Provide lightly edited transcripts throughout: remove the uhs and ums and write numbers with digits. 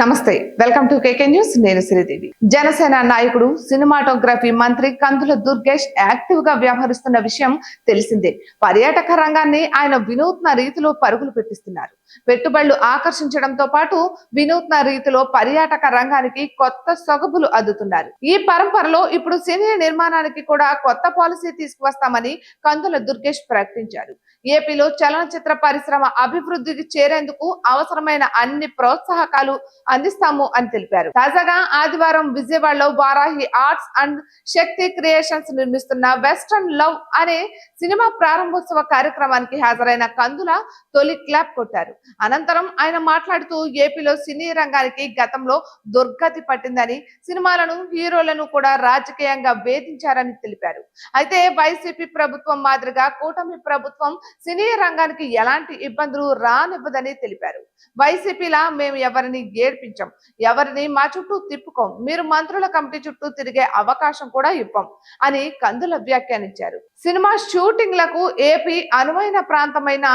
నమస్తే, welcome to KK news. నేను శ్రీదేవి. జనసేన నాయకుడు, సినిమాటోగ్రఫీ మంత్రి కందుల దుర్గేష్ యాక్టివ్ గా వ్యవహరిస్తున్న విషయం తెలిసిందే. పర్యాటక రంగాన్ని ఆయన వినూత్న రీతిలో పరుగులు పెట్టిస్తున్నారు. పెట్టుబడులు ఆకర్షించడంతో పాటు వినూత్న రీతిలో పర్యాటక రంగానికి కొత్త సొగబులు అద్దుతున్నారు. ఈ పరంపరలో ఇప్పుడు సినీ నిర్మాణానికి కూడా కొత్త పాలసీ తీసుకువస్తామని కందుల దుర్గేష్ ప్రకటించారు. ఏపీలో చలనచిత్ర పరిశ్రమ అభివృద్ధికి చేరేందుకు అవసరమైన అన్ని ప్రోత్సాహకాలు అందిస్తాము అని తెలిపారు. తాజాగా ఆదివారం విజయవాడలో Varahi arts and Shakti creations నిర్మిస్తున్న వెస్టర్న్ లవ్ అనే సినిమా ప్రారంభోత్సవ కార్యక్రమానికి హాజరైన కందుల తొలి క్లాప్ కొట్టారు. అనంతరం ఆయన మాట్లాడుతూ ఏపీలో సినీ రంగానికి గతంలో దుర్గతి పట్టిందని, సినిమాలను హీరోలను కూడా రాజకీయంగా వేధించారని తెలిపారు. అయితే వైసీపీ ప్రభుత్వం మాదిరిగా కూటమి ప్రభుత్వం సినీ రంగానికి ఎలాంటి ఇబ్బందులు రానివ్వదని తెలిపారు. వైసీపీలా మేము ఎవరిని ఏడ్పించాం, ఎవరిని మా చుట్టూ తిప్పుకోం, మీరు మంత్రుల కమిటీ చుట్టూ తిరిగే అవకాశం కూడా ఇవ్వం అని కందుల వ్యాఖ్యానించారు. సినిమా షూటింగ్లకు ఏపీ అనువైన ప్రాంతమైన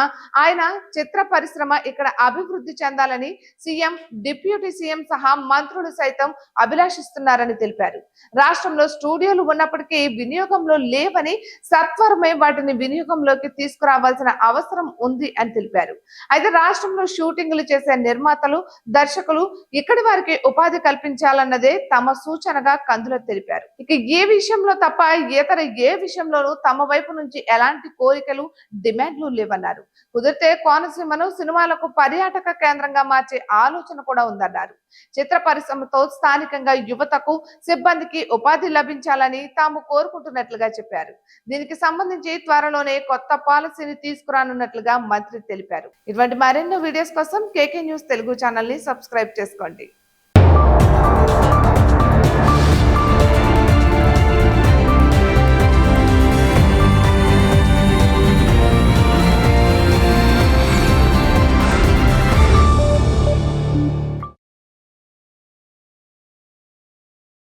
ఆయన చిత్ర పరిశ్రమ ఇక్కడ అభివృద్ధి చెందాలని సీఎం, డిప్యూటీ సీఎం సహా మంత్రులు సైతం అభిలాషిస్తున్నారని తెలిపారు. రాష్ట్రంలో స్టూడియోలు ఉన్నప్పటికీ వినియోగంలో లేవని, సత్వరమే వాటిని వినియోగంలోకి తీసుకురావాల్సిన అవసరం ఉంది అని తెలిపారు. అయితే రాష్ట్రంలో షూటింగ్లు చేసే నిర్మాతలు, దర్శకులు ఇక్కడి వారికి ఉపాధి కల్పించాలన్నదే తమ సూచనగా కందుల తెలిపారు. ఇక ఏ విషయంలో తప్ప ఇతర ఏ విషయంలోనూ తమ వైపు నుంచి ఎలాంటి కోరికలు, డిమాండ్లు లేవన్నారు. కుదిరితే కోనసీమను సినిమాలకు పర్యాటక కేంద్రంగా మార్చే ఆలోచన కూడా ఉందన్నారు. చిత్ర పరిశ్రమతో స్థానికంగా యువతకు, సిబ్బందికి ఉపాధి లభించాలని తాము కోరుకుంటున్నట్లుగా చెప్పారు. దీనికి సంబంధించి త్వరలోనే కొత్త పాలసీని తీసుకురానున్నట్లుగా మంత్రి తెలిపారు. ఇటువంటి మరెన్నో వీడియోస్ కోసం కేకే న్యూస్ తెలుగు ఛానల్ ని సబ్స్క్రైబ్ చేసుకోండి.